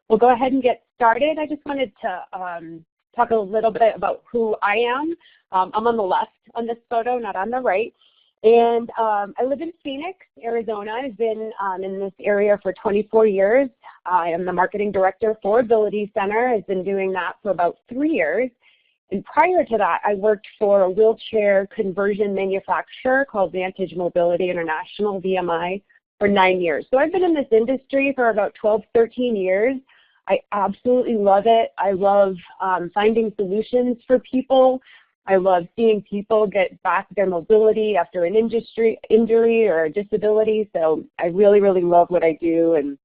We'll go ahead and get started. I just wanted to talk a little bit about who I am. I'm on the left on this photo, not on the right. And I live in Phoenix, Arizona. I've been in this area for 24 years. I am the marketing director for Ability Center. I've been doing that for about 3 years. And prior to that, I worked for a wheelchair conversion manufacturer called Vantage Mobility International, VMI, for 9 years. So I've been in this industry for about 12, 13 years. I absolutely love it. I love finding solutions for people. I love seeing people get back their mobility after an injury or a disability. So I really, really love what I do and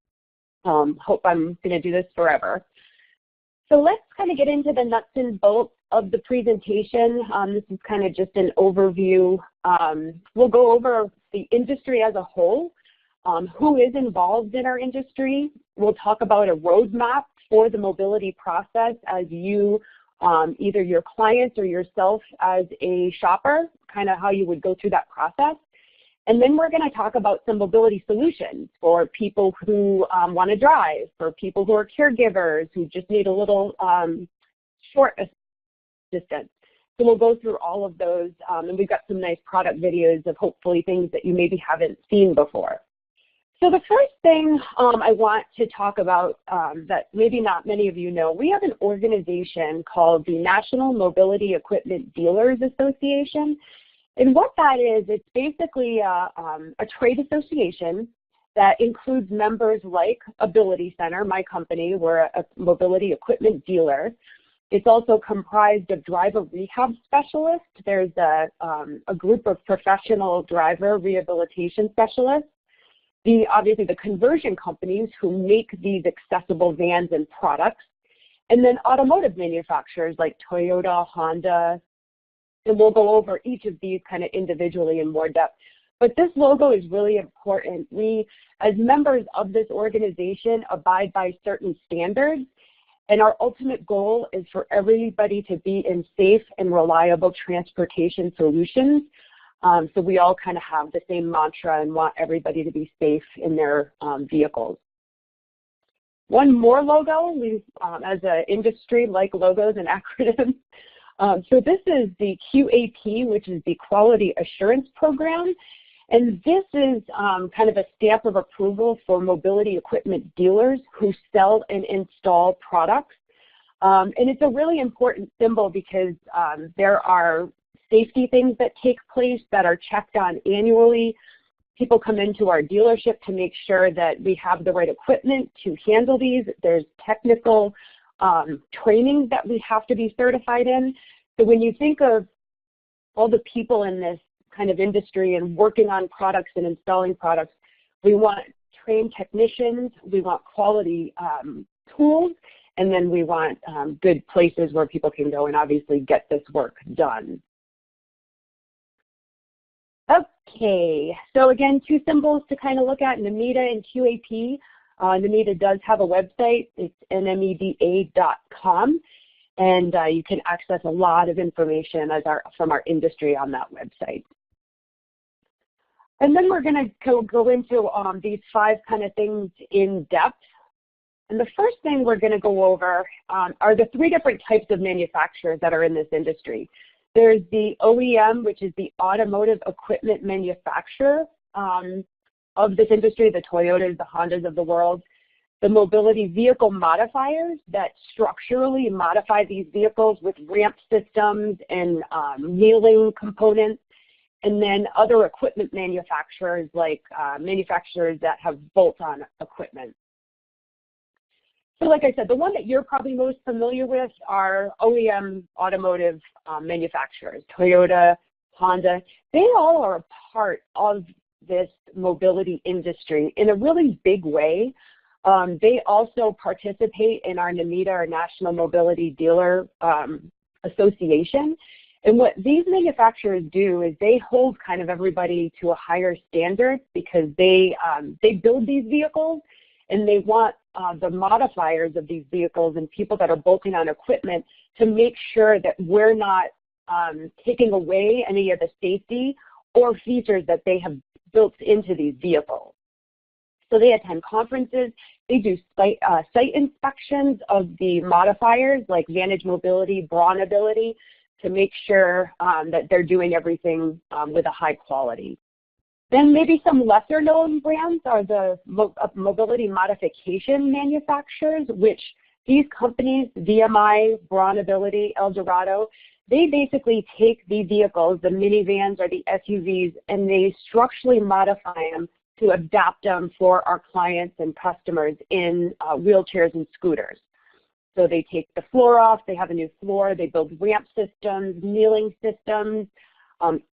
hope I'm going to do this forever. So let's kind of get into the nuts and bolts of the presentation. This is kind of just an overview. We'll go over the industry as a whole, who is involved in our industry. We'll talk about a roadmap for the mobility process as you, either your clients or yourself as a shopper, kind of how you would go through that process. And then we're going to talk about some mobility solutions for people who want to drive, for people who are caregivers, who just need a little short assistance. So we'll go through all of those, and we've got some nice product videos of hopefully things that you maybe haven't seen before. So the first thing I want to talk about that maybe not many of you know, we have an organization called the National Mobility Equipment Dealers Association. And what that is, it's basically a trade association that includes members like Ability Center, my company. We're a mobility equipment dealer. It's also comprised of driver rehab specialists. There's a group of professional driver rehabilitation specialists. Obviously the conversion companies who make these accessible vans and products, and then automotive manufacturers like Toyota, Honda, and we'll go over each of these kind of individually in more depth. But this logo is really important. We, as members of this organization, abide by certain standards, and our ultimate goal is for everybody to be in safe and reliable transportation solutions. So we all kind of have the same mantra and want everybody to be safe in their vehicles. One more logo, we, as an industry, like logos and acronyms. So this is the QAP, which is the Quality Assurance Program. And this is kind of a stamp of approval for mobility equipment dealers who sell and install products. And it's a really important symbol because there are safety things that take place that are checked on annually. People come into our dealership to make sure that we have the right equipment to handle these. There's technical training that we have to be certified in. So when you think of all the people in this kind of industry and working on products and installing products, we want trained technicians, we want quality tools, and then we want good places where people can go and obviously get this work done. Okay, so again, two symbols to kind of look at, NMEA and QAP. NMEA does have a website. It's nmea.com, and you can access a lot of information from our industry on that website. And then we're going to go into these 5 kind of things in depth. And the first thing we're going to go over are the 3 different types of manufacturers that are in this industry. There's the OEM, which is the automotive equipment manufacturer of this industry, the Toyotas, the Hondas of the world. The mobility vehicle modifiers that structurally modify these vehicles with ramp systems and kneeling components. And then other equipment manufacturers like manufacturers that have bolt-on equipment. So like I said, the one that you're probably most familiar with are OEM automotive manufacturers, Toyota, Honda. They all are a part of this mobility industry in a really big way. They also participate in our NMEA, our National Mobility Dealer Association. And what these manufacturers do is they hold kind of everybody to a higher standard because they build these vehicles, and they want the modifiers of these vehicles and people that are bolting on equipment to make sure that we're not taking away any of the safety or features that they have built into these vehicles. So they attend conferences, they do site inspections of the modifiers like Vantage Mobility, Braunability, to make sure that they're doing everything with a high quality. Then maybe some lesser known brands are the mobility modification manufacturers, which these companies, VMI, Braunability, Eldorado, they basically take the vehicles, the minivans or the SUVs, and they structurally modify them to adapt them for our clients and customers in wheelchairs and scooters. So they take the floor off, they have a new floor, they build ramp systems, kneeling systems,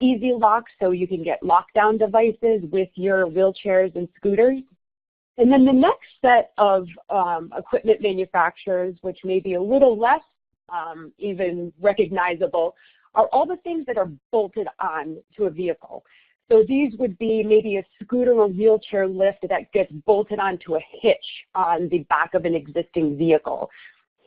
easy locks so you can get lockdown devices with your wheelchairs and scooters. And then the next set of equipment manufacturers, which may be a little less even recognizable, are all the things that are bolted on to a vehicle. So these would be maybe a scooter or wheelchair lift that gets bolted onto a hitch on the back of an existing vehicle.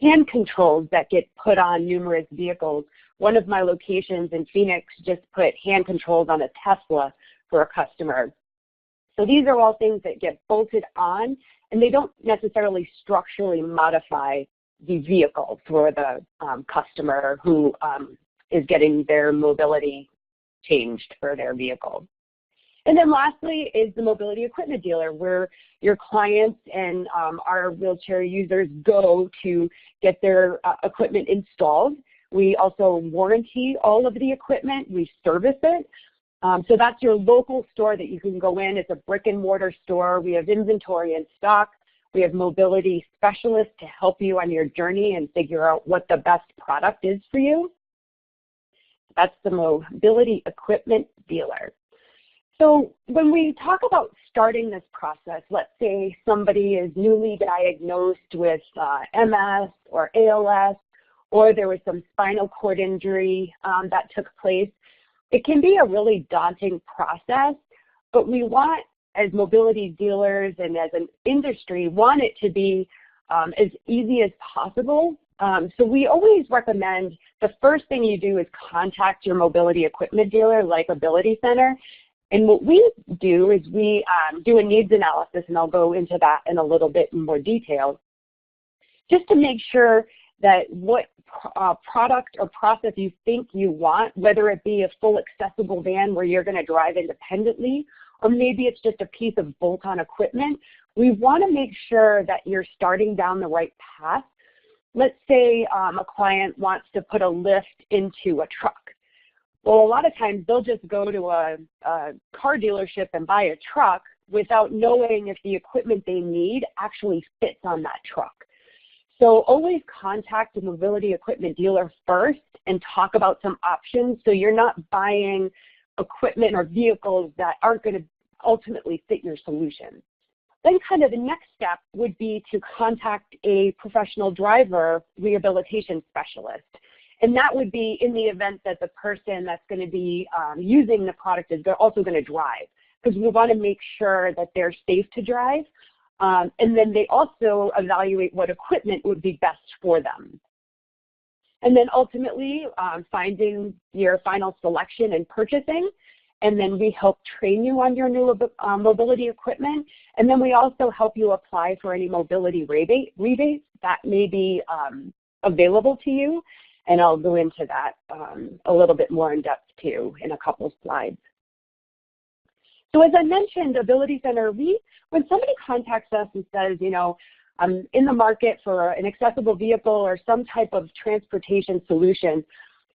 Hand controls that get put on numerous vehicles. One of my locations in Phoenix just put hand controls on a Tesla for a customer. So these are all things that get bolted on, and they don't necessarily structurally modify the vehicle for the customer who is getting their mobility changed for their vehicle. And then lastly is the mobility equipment dealer, where your clients and our wheelchair users go to get their equipment installed. We also warranty all of the equipment, we service it. So that's your local store that you can go in. It's a brick and mortar store. We have inventory in stock. We have mobility specialists to help you on your journey and figure out what the best product is for you. That's the mobility equipment dealer. So when we talk about starting this process, let's say somebody is newly diagnosed with MS or ALS, or there was some spinal cord injury that took place, it can be a really daunting process, but we want, as mobility dealers and as an industry, want it to be as easy as possible. So we always recommend the first thing you do is contact your mobility equipment dealer like Ability Center. And what we do is we do a needs analysis, and I'll go into that in a little bit more detail, just to make sure that what product or process you think you want, whether it be a full accessible van where you're going to drive independently, or maybe it's just a piece of bolt-on equipment, we want to make sure that you're starting down the right path. Let's say a client wants to put a lift into a truck. Well, a lot of times they'll just go to a car dealership and buy a truck without knowing if the equipment they need actually fits on that truck. So always contact a mobility equipment dealer first and talk about some options so you're not buying equipment or vehicles that aren't going to ultimately fit your solution. Then kind of the next step would be to contact a professional driver rehabilitation specialist. And that would be in the event that the person that's going to be using the product is also going to drive, because we want to make sure that they're safe to drive. And then they also evaluate what equipment would be best for them. And then ultimately finding your final selection and purchasing. And then we help train you on your new mobility equipment. And then we also help you apply for any mobility rebates that may be available to you. And I'll go into that a little bit more in depth too in a couple slides. So as I mentioned, Ability Center, when somebody contacts us and says, you know, I'm in the market for an accessible vehicle or some type of transportation solution,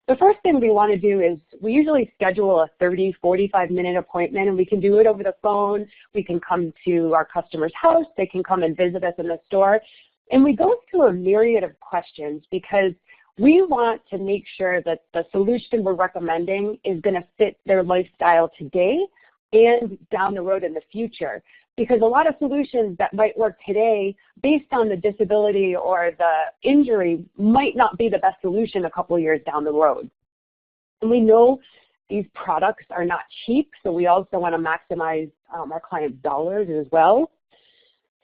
the first thing we want to do is we usually schedule a 30, 45-minute appointment, and we can do it over the phone. We can come to our customer's house. They can come and visit us in the store. And we go through a myriad of questions because we want to make sure that the solution we're recommending is going to fit their lifestyle today and down the road in the future. Because a lot of solutions that might work today based on the disability or the injury might not be the best solution a couple years down the road. And we know these products are not cheap, so we also want to maximize our clients' dollars as well.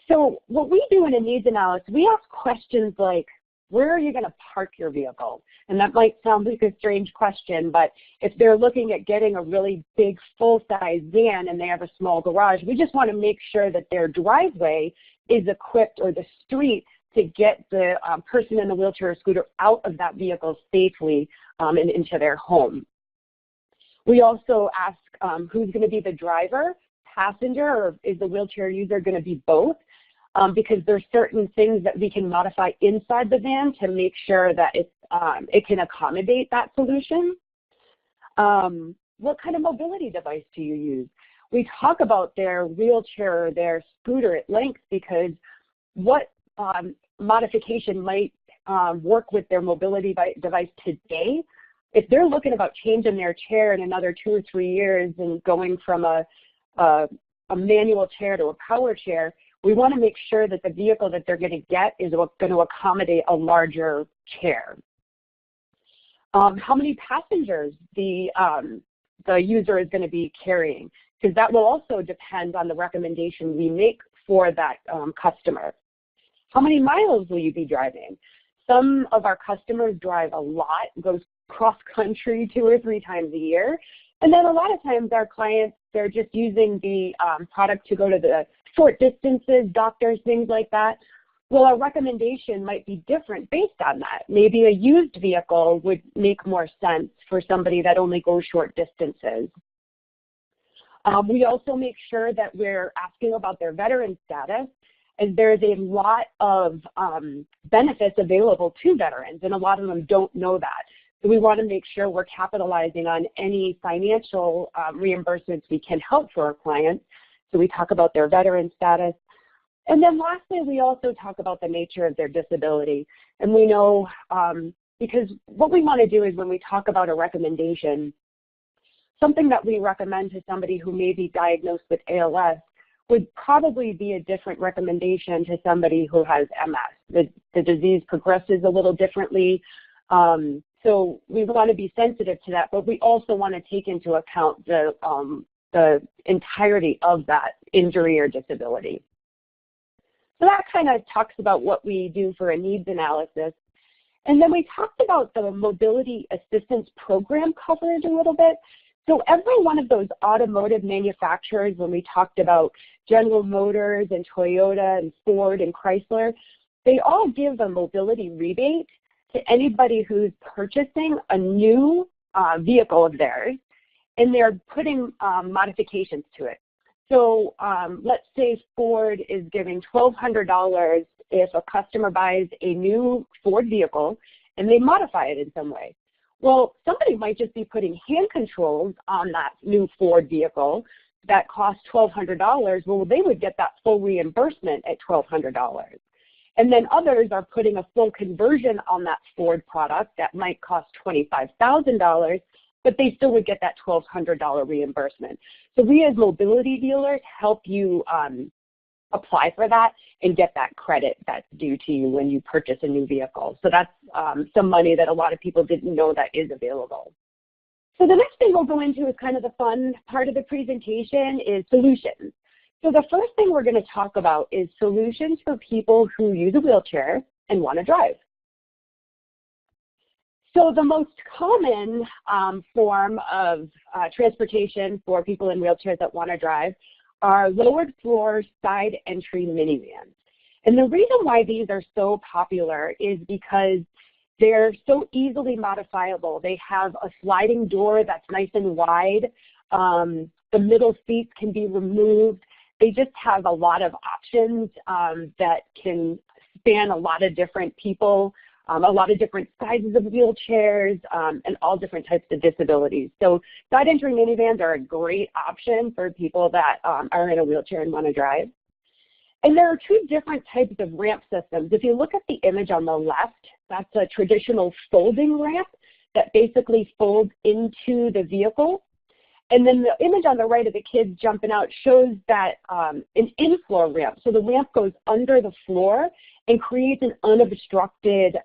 So what we do in a needs analysis, we ask questions like, where are you going to park your vehicle? And that might sound like a strange question, but if they're looking at getting a really big full-size van and they have a small garage, we just want to make sure that their driveway is equipped, or the street, to get the person in the wheelchair or scooter out of that vehicle safely and into their home. We also ask who's going to be the driver, passenger, or is the wheelchair user going to be both? Because there's certain things that we can modify inside the van to make sure that it can accommodate that solution. What kind of mobility device do you use? We talk about their wheelchair or their scooter at length, because what modification might work with their mobility device today, if they're looking about changing their chair in another 2 or 3 years and going from a manual chair to a power chair, we want to make sure that the vehicle that they're going to get is going to accommodate a larger chair. How many passengers the user is going to be carrying, because that will also depend on the recommendation we make for that customer. How many miles will you be driving? Some of our customers drive a lot, goes cross-country 2 or 3 times a year. And then a lot of times our clients, they're just using the product to go to the short distances, doctors, things like that. Well, our recommendation might be different based on that. Maybe a used vehicle would make more sense for somebody that only goes short distances. We also make sure that we're asking about their veteran status, as there's a lot of benefits available to veterans, and a lot of them don't know that. So we want to make sure we're capitalizing on any financial reimbursements we can help for our clients. So we talk about their veteran status. And then lastly, we also talk about the nature of their disability. And we know, because what we want to do is when we talk about a recommendation, something that we recommend to somebody who may be diagnosed with ALS would probably be a different recommendation to somebody who has MS. The disease progresses a little differently. So we want to be sensitive to that, but we also want to take into account the entirety of that injury or disability. So that kind of talks about what we do for a needs analysis. And then we talked about the mobility assistance program coverage a little bit. So every one of those automotive manufacturers, when we talked about General Motors and Toyota and Ford and Chrysler, they all give a mobility rebate to anybody who's purchasing a new vehicle of theirs, and they're putting modifications to it. So let's say Ford is giving $1,200 if a customer buys a new Ford vehicle and they modify it in some way. Well, somebody might just be putting hand controls on that new Ford vehicle that cost $1,200. Well, they would get that full reimbursement at $1,200. And then others are putting a full conversion on that Ford product that might cost $25,000, but they still would get that $1,200 reimbursement. So we as mobility dealers help you apply for that and get that credit that's due to you when you purchase a new vehicle. So that's some money that a lot of people didn't know that is available. So the next thing we'll go into is kind of the fun part of the presentation is solutions. So the first thing we're going to talk about is solutions for people who use a wheelchair and want to drive. So the most common form of transportation for people in wheelchairs that want to drive are lowered floor side entry minivans. And the reason why these are so popular is because they're so easily modifiable. They have a sliding door that's nice and wide. The middle seats can be removed. They just have a lot of options that can span a lot of different people, a lot of different sizes of wheelchairs, and all different types of disabilities. So side entry minivans are a great option for people that are in a wheelchair and want to drive. And there are two different types of ramp systems. If you look at the image on the left, that's a traditional folding ramp that basically folds into the vehicle. And then the image on the right of the kids jumping out shows that an in-floor ramp. So the ramp goes under the floor and creates an unobstructed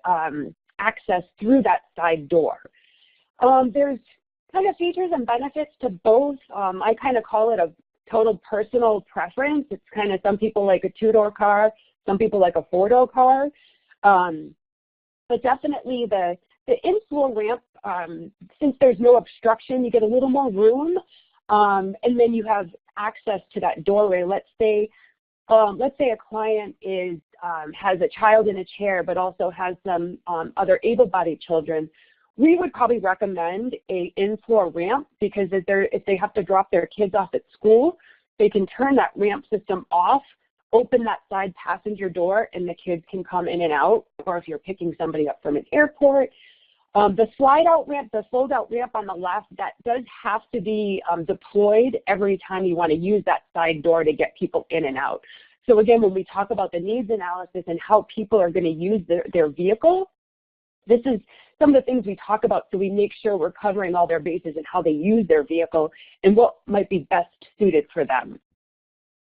access through that side door. There's kind of features and benefits to both. I kind of call it a total personal preference. It's kind of, some people like a two-door car, some people like a four-door car. But definitely the in-floor ramp, since there's no obstruction, you get a little more room, and then you have access to that doorway. Let's say a client has a child in a chair, but also has some other able-bodied children. We would probably recommend a in-floor ramp, because if they have to drop their kids off at school, they can turn that ramp system off, open that side passenger door, and the kids can come in and out. Or if you're picking somebody up from an airport, the slide-out ramp, the fold-out ramp on the left, that does have to be deployed every time you want to use that side door to get people in and out. So again, when we talk about the needs analysis and how people are going to use their vehicle, this is some of the things we talk about, so we make sure we're covering all their bases and how they use their vehicle and what might be best suited for them.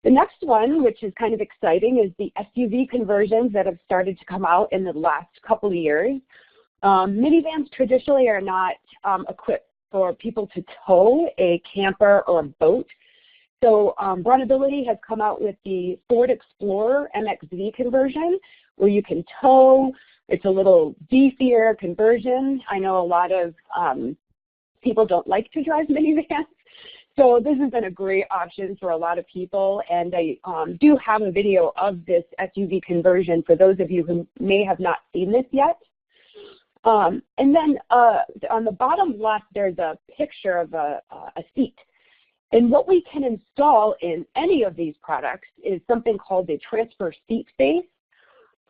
The next one, which is kind of exciting, is the SUV conversions that have started to come out in the last couple of years. Minivans traditionally are not equipped for people to tow a camper or a boat. So Braunability has come out with the Ford Explorer MXB conversion, where you can tow. It's a little beefier conversion. I know a lot of people don't like to drive minivans, so this has been a great option for a lot of people. And I do have a video of this SUV conversion for those of you who may have not seen this yet. And then on the bottom left, there's a picture of a seat. And what we can install in any of these products is something called a transfer seat space.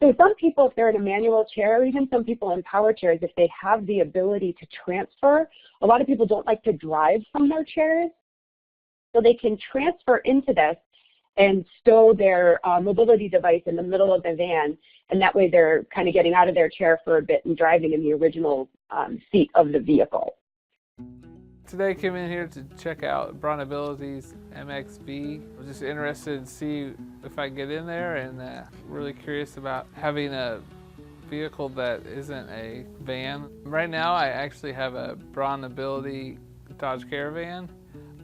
So some people, if they're in a manual chair, or even some people in power chairs, if they have the ability to transfer, a lot of people don't like to drive from their chairs. So they can transfer into this and stow their mobility device in the middle of the van, and that way they're kind of getting out of their chair for a bit and driving in the original seat of the vehicle. Today I came in here to check out Braunability's MXB. I'm just interested to see if I get in there, and really curious about having a vehicle that isn't a van. Right now I actually have a Braunability Dodge Caravan,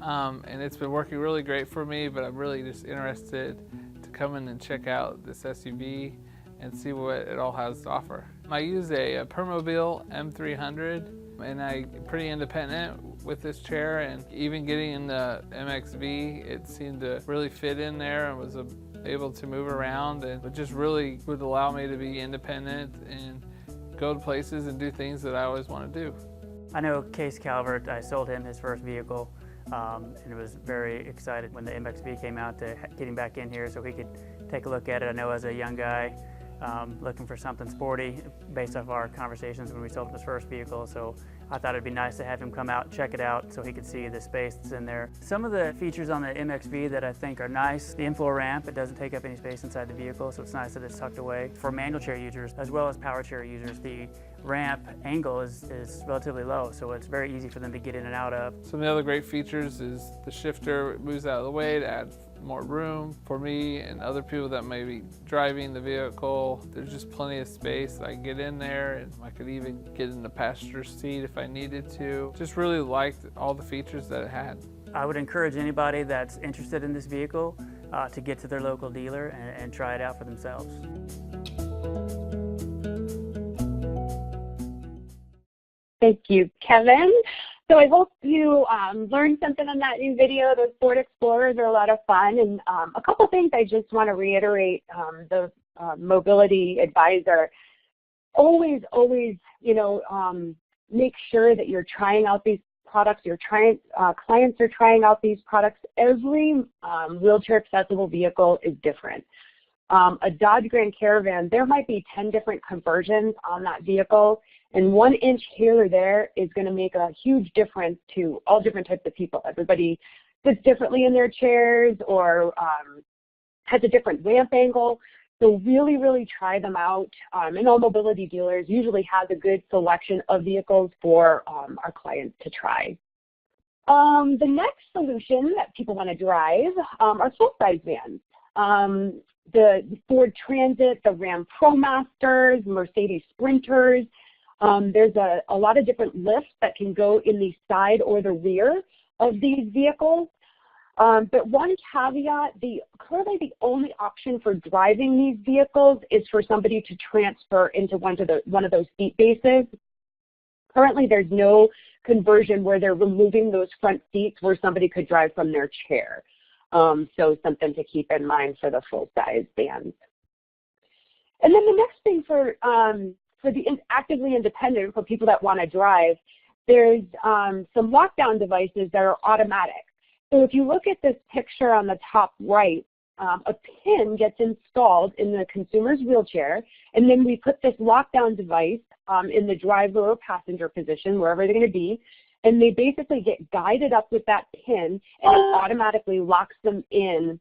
and it's been working really great for me, but I'm really just interested to come in and check out this SUV and see what it all has to offer. I use a Braunability M300, and I'm pretty independent with this chair, and even getting in the MXB, it seemed to really fit in there and was able to move around, and it just really would allow me to be independent and go to places and do things that I always want to do. I know Case Calvert. I sold him his first vehicle, and was very excited when the MXB came out to getting back in here so he could take a look at it. I know as a young guy, looking for something sporty based off our conversations when we sold him his first vehicle, so I thought it'd be nice to have him come out, check it out, so he could see the space that's in there. Some of the features on the MXB that I think are nice: the in-floor ramp, it doesn't take up any space inside the vehicle, so it's nice that it's tucked away. For manual chair users as well as power chair users, the ramp angle is relatively low, so it's very easy for them to get in and out of. Some of the other great features is the shifter moves out of the way to add more room for me and other people that may be driving the vehicle. There's just plenty of space. I can get in there, and I could even get in the passenger seat if I needed to. Just really liked all the features that it had. I would encourage anybody that's interested in this vehicle to get to their local dealer and try it out for themselves. Thank you, Kevin. So I hope you learned something on that new video. Those Ford Explorers are a lot of fun. And a couple things I just want to reiterate. The mobility advisor, always, make sure that you're trying out these products. Clients are trying out these products. Every wheelchair accessible vehicle is different. A Dodge Grand Caravan, there might be 10 different conversions on that vehicle, and 1 inch here or there is going to make a huge difference to all different types of people. Everybody sits differently in their chairs or has a different ramp angle. So really, really try them out. And all mobility dealers usually have a good selection of vehicles for our clients to try. The next solution that people want to drive are full-size vans. The Ford Transit, the Ram ProMasters, Mercedes Sprinters. There's a lot of different lifts that can go in the side or the rear of these vehicles. But one caveat, currently the only option for driving these vehicles is for somebody to transfer into one of those seat bases. Currently, there's no conversion where they're removing those front seats where somebody could drive from their chair. So something to keep in mind for the full-size vans. And then the next thing for the actively independent, for people that want to drive, there's some lockdown devices that are automatic. So if you look at this picture on the top right, a pin gets installed in the consumer's wheelchair, and then we put this lockdown device in the driver or passenger position, wherever they're going to be, and they basically get guided up with that pin, and it automatically locks them in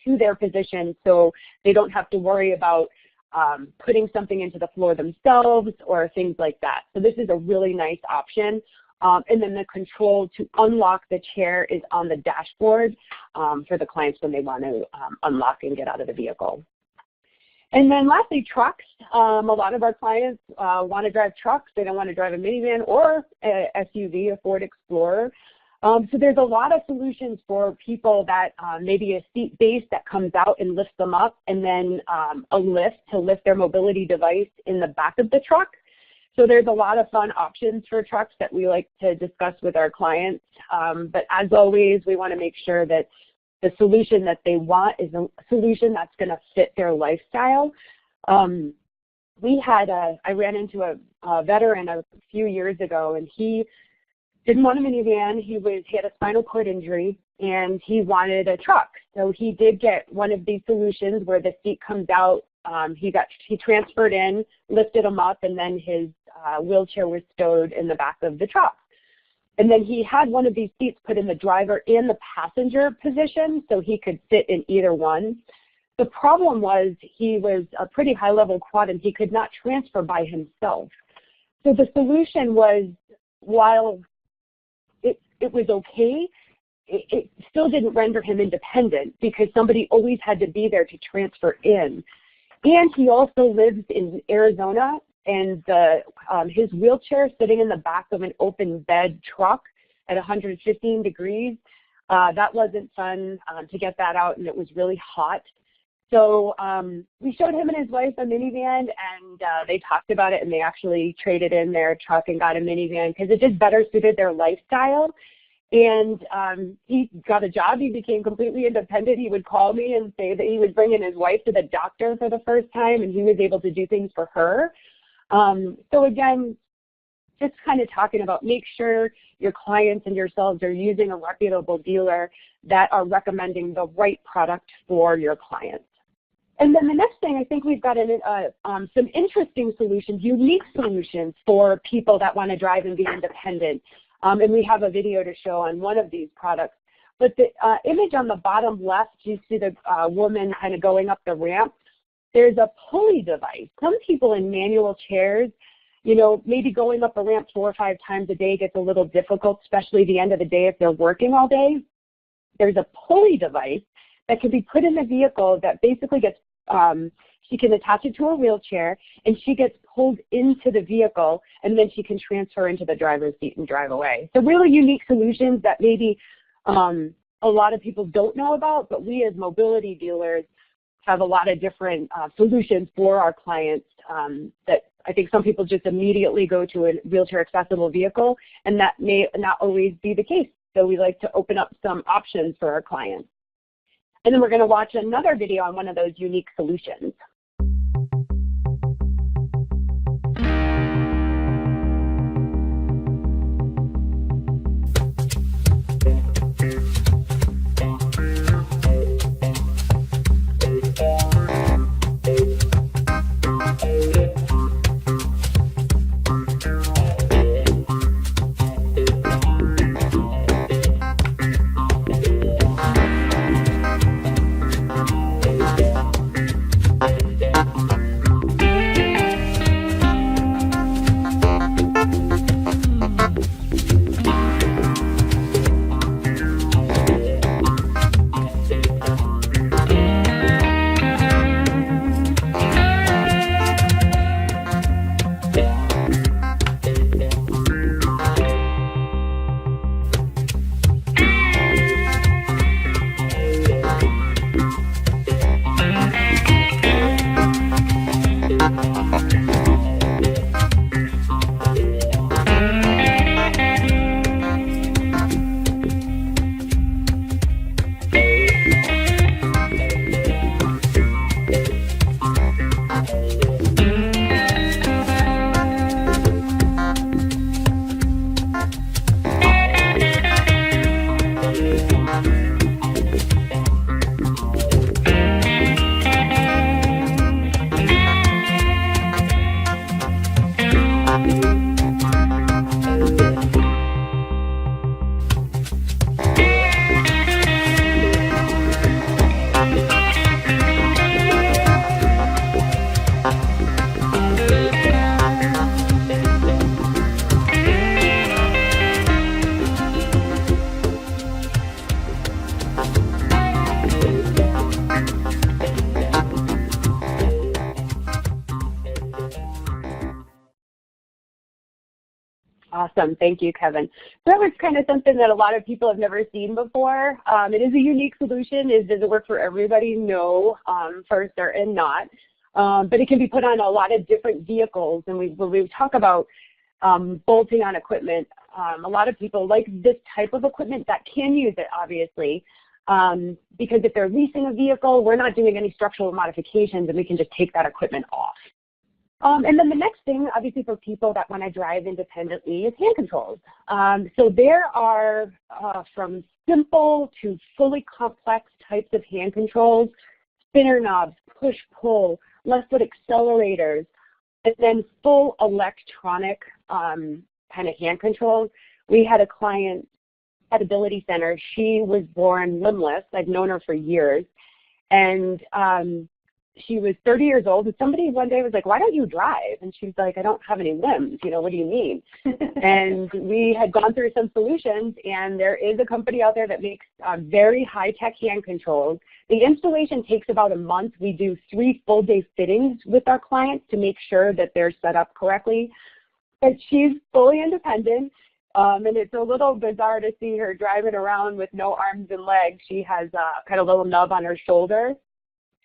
to their position, so they don't have to worry about putting something into the floor themselves or things like that. So this is a really nice option. And then the control to unlock the chair is on the dashboard for the clients when they want to unlock and get out of the vehicle. And then lastly, trucks. A lot of our clients want to drive trucks. They don't want to drive a minivan or a SUV, a Ford Explorer. So there's a lot of solutions for people that maybe a seat base that comes out and lifts them up, and then a lift to lift their mobility device in the back of the truck. So there's a lot of fun options for trucks that we like to discuss with our clients. But as always, we want to make sure that the solution that they want is a solution that's going to fit their lifestyle. I ran into a veteran a few years ago, and he didn't want a minivan. He had a spinal cord injury, and he wanted a truck. So he did get one of these solutions where the seat comes out. He transferred in, lifted him up, and then his wheelchair was stowed in the back of the truck. And then he had one of these seats put in the driver and the passenger position, so he could sit in either one. The problem was he was a pretty high-level quad, and he could not transfer by himself. So the solution was, while it was okay, it still didn't render him independent because somebody always had to be there to transfer in. And he also lives in Arizona, and his wheelchair sitting in the back of an open bed truck at 115 degrees, that wasn't fun to get that out, and it was really hot. So we showed him and his wife a minivan, and they talked about it, and they actually traded in their truck and got a minivan because it just better suited their lifestyle. And he got a job. He became completely independent. He would call me and say that he was bringing his wife to the doctor for the first time, and he was able to do things for her. So again, just kind of talking about make sure your clients and yourselves are using a reputable dealer that are recommending the right product for your clients. And then the next thing, I think we've got some interesting solutions, unique solutions for people that want to drive and be independent. And we have a video to show on one of these products. But the image on the bottom left, you see the woman kind of going up the ramp. There's a pulley device. Some people in manual chairs, you know, maybe going up a ramp 4 or 5 times a day gets a little difficult, especially the end of the day if they're working all day. There's a pulley device that can be put in the vehicle that basically gets, she can attach it to a wheelchair, and she gets pulled into the vehicle, and then she can transfer into the driver's seat and drive away. So really unique solutions that maybe a lot of people don't know about, but we as mobility dealers have a lot of different solutions for our clients that I think some people just immediately go to a wheelchair accessible vehicle, and that may not always be the case. So we like to open up some options for our clients. And then we're going to watch another video on one of those unique solutions. Awesome. Thank you, Kevin. That was kind of something that a lot of people have never seen before. It is a unique solution. Does it work for everybody? No, for certain not. But it can be put on a lot of different vehicles. And when we talk about bolting on equipment, a lot of people like this type of equipment that can use it, obviously, because if they're leasing a vehicle, we're not doing any structural modifications, and we can just take that equipment off. And then the next thing, obviously, for people that want to drive independently is hand controls. So there are from simple to fully complex types of hand controls, spinner knobs, push-pull, left-foot accelerators, and then full electronic kind of hand controls. We had a client at Ability Center. She was born limbless. I've known her for years. And she was 30 years old, and somebody one day was like, why don't you drive? And she's like, I don't have any limbs, you know, what do you mean? And we had gone through some solutions, and there is a company out there that makes very high-tech hand controls. The installation takes about a month. We do 3 full-day fittings with our clients to make sure that they're set up correctly. But she's fully independent, and it's a little bizarre to see her driving around with no arms and legs. She has kind of a little nub on her shoulder.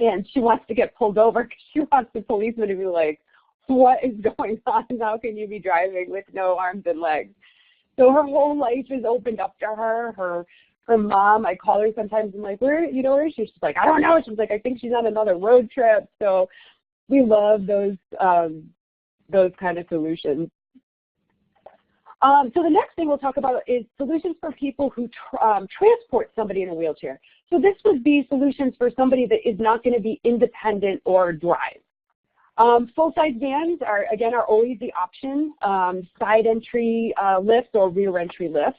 And she wants to get pulled over because she wants the policeman to be like, what is going on? How can you be driving with no arms and legs? So her whole life is opened up to her. Her mom, I call her sometimes, I'm like, where is she? She's like, I don't know. She's like, I think she's on another road trip. So we love those kind of solutions. So the next thing we'll talk about is solutions for people who transport somebody in a wheelchair. So this would be solutions for somebody that is not going to be independent or drive. Full-size vans are always the option. Side entry lifts or rear entry lifts.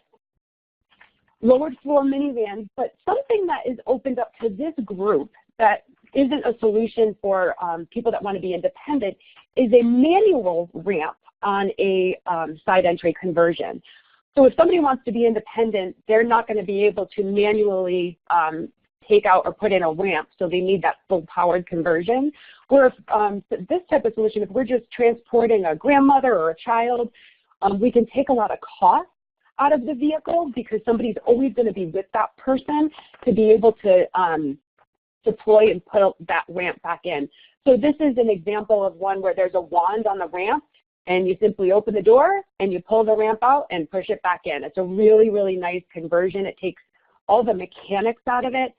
Lowered floor minivans, but something that is opened up to this group that isn't a solution for people that want to be independent is a manual ramp on a side entry conversion. So if somebody wants to be independent, they're not going to be able to manually take out or put in a ramp, so they need that full powered conversion. Or if this type of solution, if we're just transporting a grandmother or a child, we can take a lot of cost out of the vehicle because somebody's always going to be with that person to be able to deploy and put that ramp back in. So this is an example of one where there's a wand on the ramp, and you simply open the door and you pull the ramp out and push it back in. It's a really, really nice conversion. It takes all the mechanics out of it,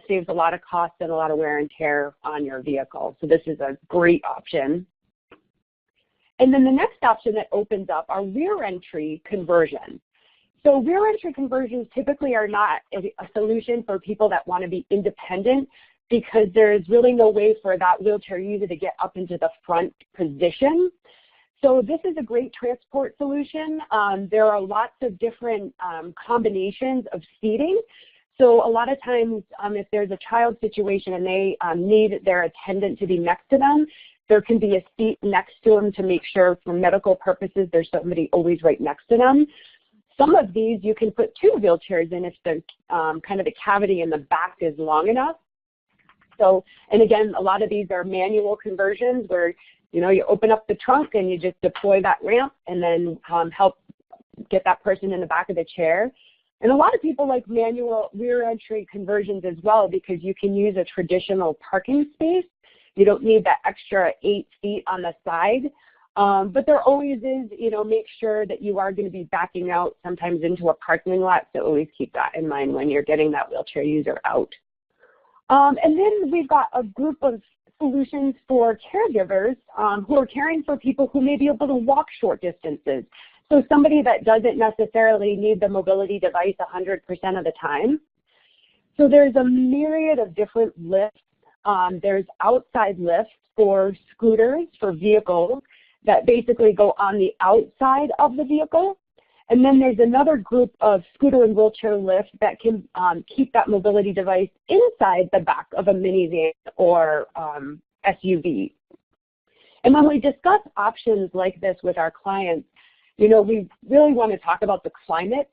saves a lot of cost and a lot of wear and tear on your vehicle. So this is a great option. And then the next option that opens up are rear entry conversions. So rear entry conversions typically are not a solution for people that want to be independent because there's really no way for that wheelchair user to get up into the front position. So this is a great transport solution. There are lots of different combinations of seating. So a lot of times if there's a child situation and they need their attendant to be next to them, there can be a seat next to them to make sure for medical purposes there's somebody always right next to them. Some of these you can put 2 wheelchairs in if the kind of the cavity in the back is long enough. So, and again, a lot of these are manual conversions where you open up the trunk and you just deploy that ramp and then help get that person in the back of the chair. And a lot of people like manual rear entry conversions as well because you can use a traditional parking space. You don't need that extra 8 feet on the side. But there always is, make sure that you are going to be backing out sometimes into a parking lot. So always keep that in mind when you're getting that wheelchair user out. And then we've got a group of solutions for caregivers who are caring for people who may be able to walk short distances. So somebody that doesn't necessarily need the mobility device 100% of the time. So there's a myriad of different lifts. There's outside lifts for scooters, for vehicles that basically go on the outside of the vehicle. And then there's another group of scooter and wheelchair lifts that can keep that mobility device inside the back of a minivan or SUV. And when we discuss options like this with our clients, we really want to talk about the climate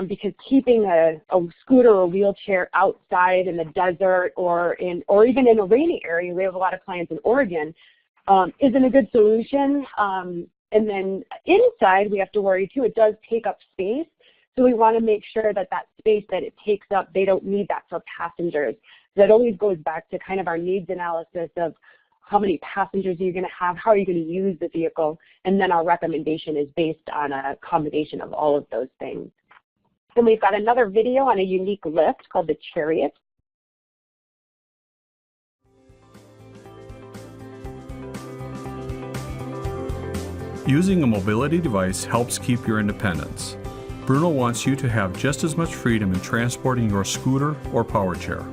because keeping a scooter or wheelchair outside in the desert or even in a rainy area, we have a lot of clients in Oregon, isn't a good solution. And then inside, we have to worry too, it does take up space. So we want to make sure that that space that it takes up, they don't need that for passengers. That always goes back to kind of our needs analysis of how many passengers are you going to have, how are you going to use the vehicle, and then our recommendation is based on a combination of all of those things. And we've got another video on a unique lift called the Chariot. Using a mobility device helps keep your independence. Bruno wants you to have just as much freedom in transporting your scooter or power chair.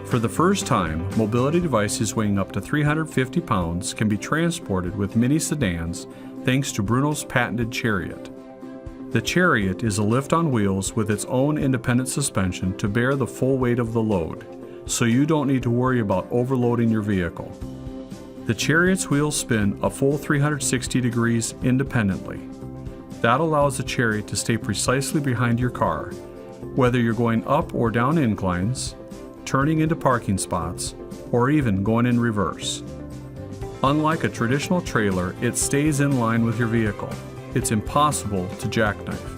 For the first time, mobility devices weighing up to 350 pounds can be transported with mini sedans thanks to Bruno's patented Chariot. The Chariot is a lift on wheels with its own independent suspension to bear the full weight of the load, so you don't need to worry about overloading your vehicle. The Chariot's wheels spin a full 360 degrees independently. That allows the Chariot to stay precisely behind your car, whether you're going up or down inclines, turning into parking spots, or even going in reverse. Unlike a traditional trailer, it stays in line with your vehicle. It's impossible to jackknife.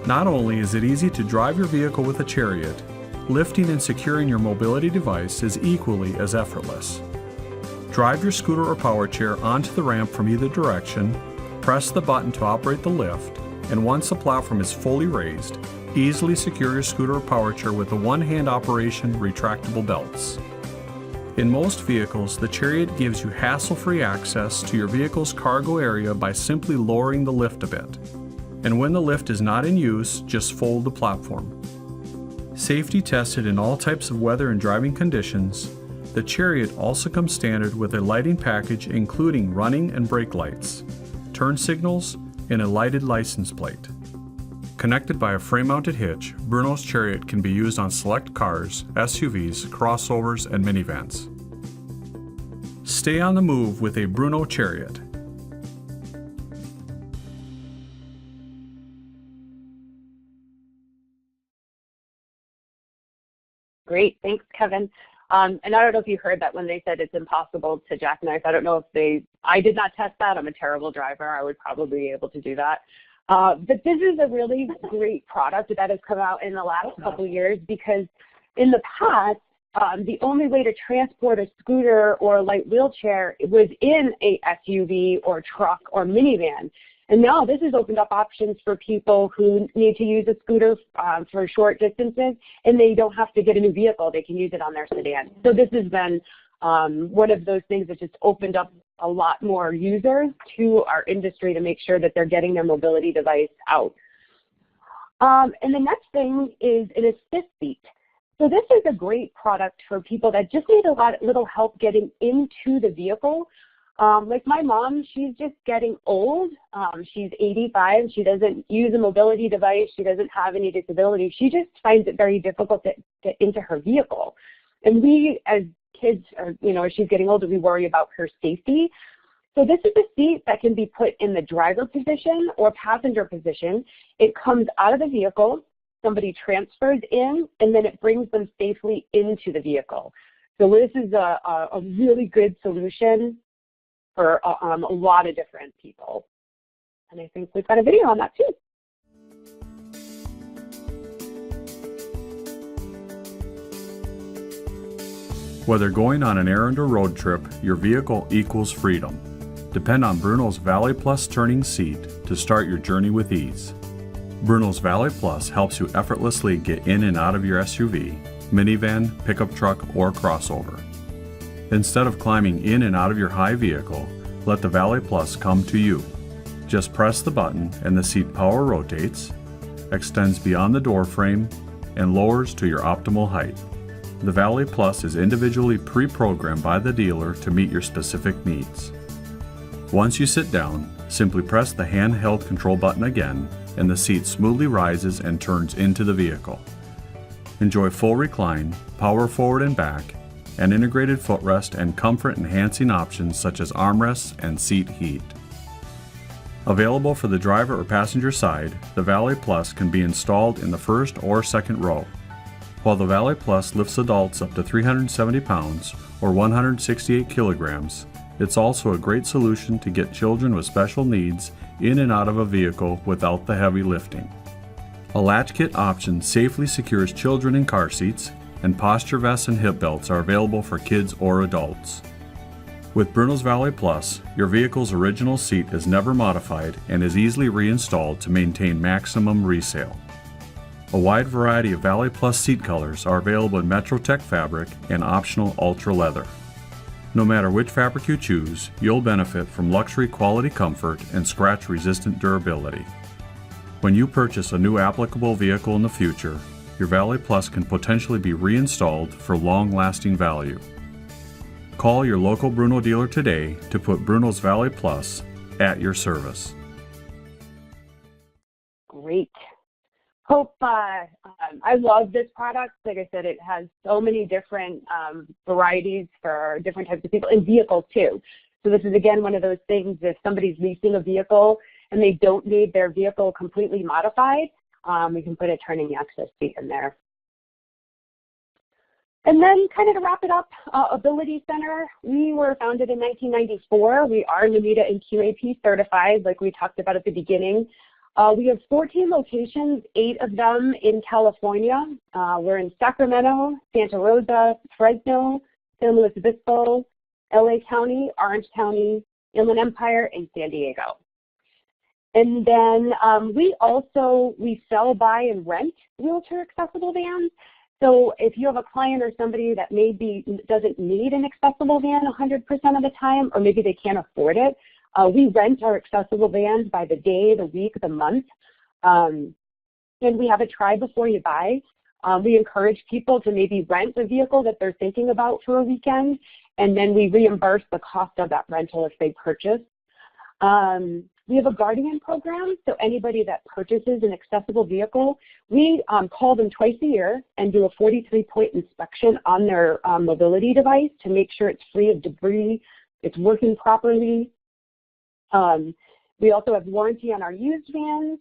Not only is it easy to drive your vehicle with a Chariot, lifting and securing your mobility device is equally as effortless. Drive your scooter or power chair onto the ramp from either direction, press the button to operate the lift, and once the platform is fully raised, easily secure your scooter or power chair with the one-hand operation retractable belts. In most vehicles, the Chariot gives you hassle-free access to your vehicle's cargo area by simply lowering the lift a bit. And when the lift is not in use, just fold the platform. Safety tested in all types of weather and driving conditions, the Chariot also comes standard with a lighting package including running and brake lights, turn signals, and a lighted license plate. Connected by a frame-mounted hitch, Bruno's Chariot can be used on select cars, SUVs, crossovers, and minivans. Stay on the move with a Bruno Chariot. Great, thanks, Kevin. And I don't know if you heard that when they said it's impossible to jackknife. I don't know if I did not test that. I'm a terrible driver. I would probably be able to do that. But this is a really great product that has come out in the last couple of years, because in the past, the only way to transport a scooter or a light wheelchair was in a SUV or truck or minivan. And now this has opened up options for people who need to use a scooter for short distances, and they don't have to get a new vehicle. They can use it on their sedan. So this has been one of those things that just opened up a lot more users to our industry to make sure that they're getting their mobility device out. And the next thing is an assist seat. So this is a great product for people that just need little help getting into the vehicle. Like my mom, she's just getting old. She's 85. She doesn't use a mobility device. She doesn't have any disabilities. She just finds it very difficult to get into her vehicle. And we, as kids, as she's getting older, we worry about her safety. So this is a seat that can be put in the driver position or passenger position. It comes out of the vehicle, somebody transfers in, and then it brings them safely into the vehicle. So this is a really good solution for a lot of different people. And I think we've got a video on that too. Whether going on an errand or road trip, your vehicle equals freedom. Depend on Bruno's Valet Plus turning seat to start your journey with ease. Bruno's Valet Plus helps you effortlessly get in and out of your SUV, minivan, pickup truck, or crossover. Instead of climbing in and out of your high vehicle, let the Valet Plus come to you. Just press the button and the seat power rotates, extends beyond the door frame, and lowers to your optimal height. The Valet Plus is individually pre-programmed by the dealer to meet your specific needs. Once you sit down, simply press the handheld control button again, and the seat smoothly rises and turns into the vehicle. Enjoy full recline, power forward and back, and integrated footrest and comfort-enhancing options such as armrests and seat heat. Available for the driver or passenger side, the Valet Plus can be installed in the first or second row. While the Valet Plus lifts adults up to 370 pounds or 168 kilograms, It's also a great solution to get children with special needs in and out of a vehicle without the heavy lifting. A latch kit option safely secures children in car seats, and posture vests and hip belts are available for kids or adults. With Bruno's Valet Plus, your vehicle's original seat is never modified and is easily reinstalled to maintain maximum resale. A wide variety of Valet Plus seat colors are available in MetroTech fabric and optional Ultra leather. No matter which fabric you choose, you'll benefit from luxury quality comfort and scratch-resistant durability. When you purchase a new applicable vehicle in the future, your Valet Plus can potentially be reinstalled for long-lasting value. Call your local Bruno dealer today to put Bruno's Valet Plus at your service. Great. Popa, I love this product. Like I said, it has so many different varieties for different types of people and vehicles too. So this is again one of those things, if somebody's leasing a vehicle and they don't need their vehicle completely modified, we can put a turning access seat in there. And then kind of to wrap it up, Ability Center, we were founded in 1994. We are NMEA and QAP certified, like we talked about at the beginning. We have 14 locations, 8 of them in California. We're in Sacramento, Santa Rosa, Fresno, San Luis Obispo, LA County, Orange County, Inland Empire, and San Diego. And then we sell, buy, and rent wheelchair accessible vans. So if you have a client or somebody that maybe doesn't need an accessible van 100% of the time, or maybe they can't afford it, we rent our accessible vans by the day, the week, the month. And we have a try before you buy. We encourage people to maybe rent a vehicle that they're thinking about for a weekend, and then we reimburse the cost of that rental if they purchase. We have a Guardian program, so anybody that purchases an accessible vehicle, we call them twice a year and do a 43-point inspection on their mobility device to make sure it's free of debris, it's working properly. We also have warranty on our used vans.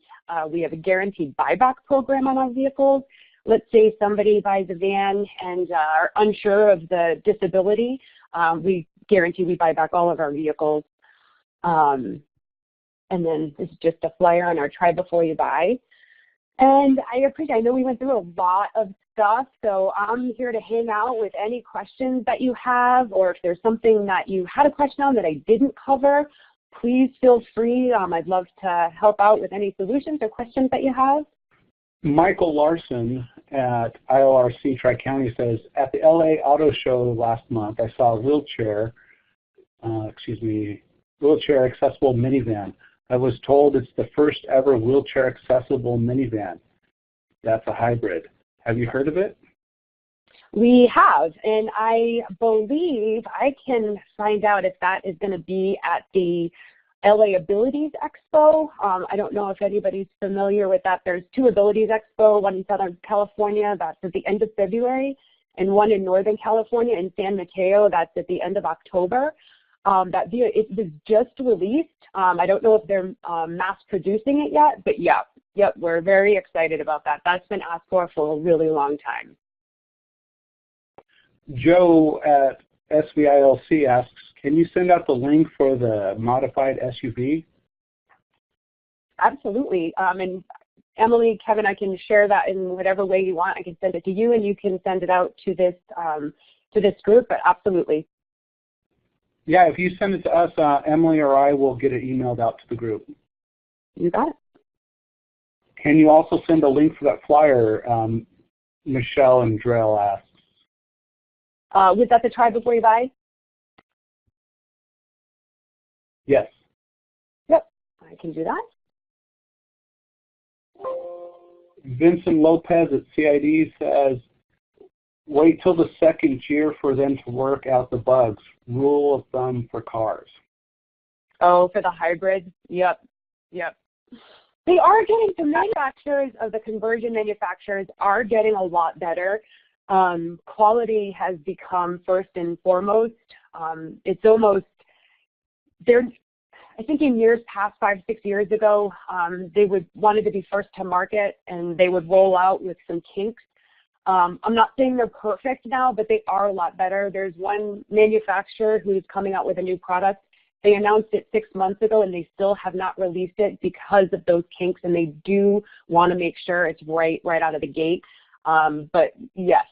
We have a guaranteed buyback program on our vehicles. Let's say somebody buys a van and are unsure of the disability. We guarantee we buy back all of our vehicles. And then this is just a flyer on our try before you buy. And I know we went through a lot of stuff, so I'm here to hang out with any questions that you have, or if there's something that you had a question on that I didn't cover, please feel free. I'd love to help out with any solutions or questions that you have. Michael Larson at ILRC Tri-County says, at the LA Auto Show last month, I saw a wheelchair accessible minivan. I was told it's the first ever wheelchair accessible minivan. That's a hybrid. Have you heard of it? We have, and I believe I can find out if that is going to be at the LA Abilities Expo. I don't know if anybody's familiar with that. There's 2 Abilities Expo, one in Southern California, that's at the end of February, and one in Northern California in San Mateo, that's at the end of October. It was just released. I don't know if they're mass producing it yet, but yep, we're very excited about that. That's been asked for a really long time. Joe at SVILC asks, can you send out the link for the modified SUV? Absolutely. And Emily, Kevin, I can share that in whatever way you want. I can send it to you, and you can send it out to this group, but absolutely. Yeah, if you send it to us, Emily or I will get it emailed out to the group. You got it. Can you also send a link for that flyer, Michelle and Drell asks? Was that the try before you buy? Yes. Yep, I can do that. Vincent Lopez at CID says, wait till the second year for them to work out the bugs. Rule of thumb for cars. Oh, for the hybrids? Yep. They are getting, the manufacturers of the conversion manufacturers are getting a lot better. Quality has become first and foremost. It's almost, I think in years past, 5-6 years ago, they wanted to be first to market, and they would roll out with some kinks. I'm not saying they're perfect now, but they are a lot better. There's one manufacturer who's coming out with a new product. They announced it 6 months ago, and they still have not released it because of those kinks, and they do want to make sure it's right out of the gate. But yes,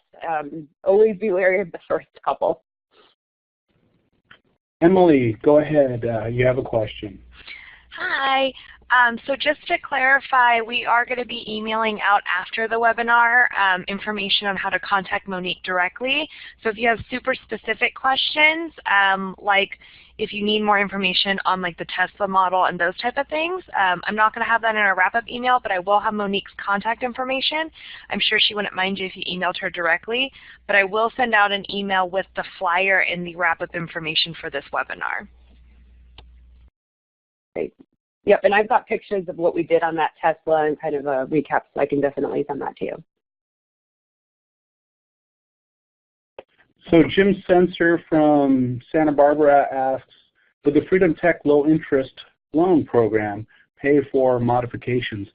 always be wary of the first couple. Emily, go ahead. You have a question. Hi. So just to clarify, we are going to be emailing out after the webinar information on how to contact Monique directly. So if you have super specific questions, like if you need more information on like the Tesla model and those type of things, I'm not going to have that in our wrap-up email, but I will have Monique's contact information. I'm sure she wouldn't mind you if you emailed her directly, but I will send out an email with the flyer and the wrap-up information for this webinar. Great. Yep, and I've got pictures of what we did on that Tesla and kind of a recap, so I can definitely send that to you. So Jim Sensor from Santa Barbara asks, would the Freedom Tech low interest loan program pay for modifications?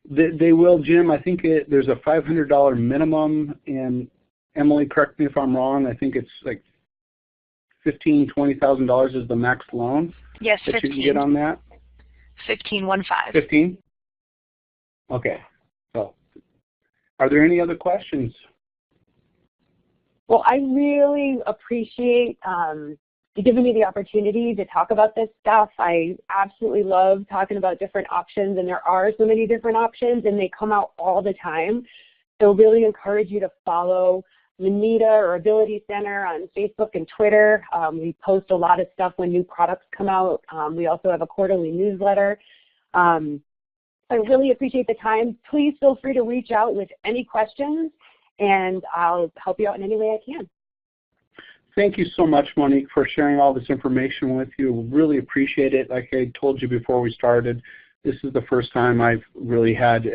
They will, Jim. I think there's a $500 minimum, and Emily, correct me if I'm wrong, I think it's like $15,000, $20,000 is the max loan. Yes, that 15. you can get on that? 15. 15? Okay. So, are there any other questions? Well, I really appreciate you giving me the opportunity to talk about this stuff. I absolutely love talking about different options, and there are so many different options, and they come out all the time. So really encourage you to follow NMEA or Ability Center on Facebook and Twitter. We post a lot of stuff when new products come out. We also have a quarterly newsletter. I really appreciate the time. Please feel free to reach out with any questions, and I'll help you out in any way I can. Thank you so much, Monique, for sharing all this information with you. Really appreciate it. Like I told you before we started, this is the first time I've really had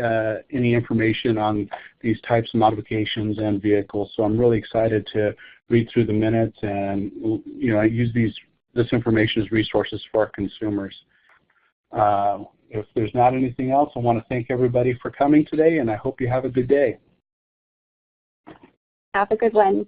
any information on these types of modifications and vehicles. So I'm really excited to read through the minutes and use this information as resources for our consumers. If there's not anything else, I want to thank everybody for coming today, and I hope you have a good day. Have a good one.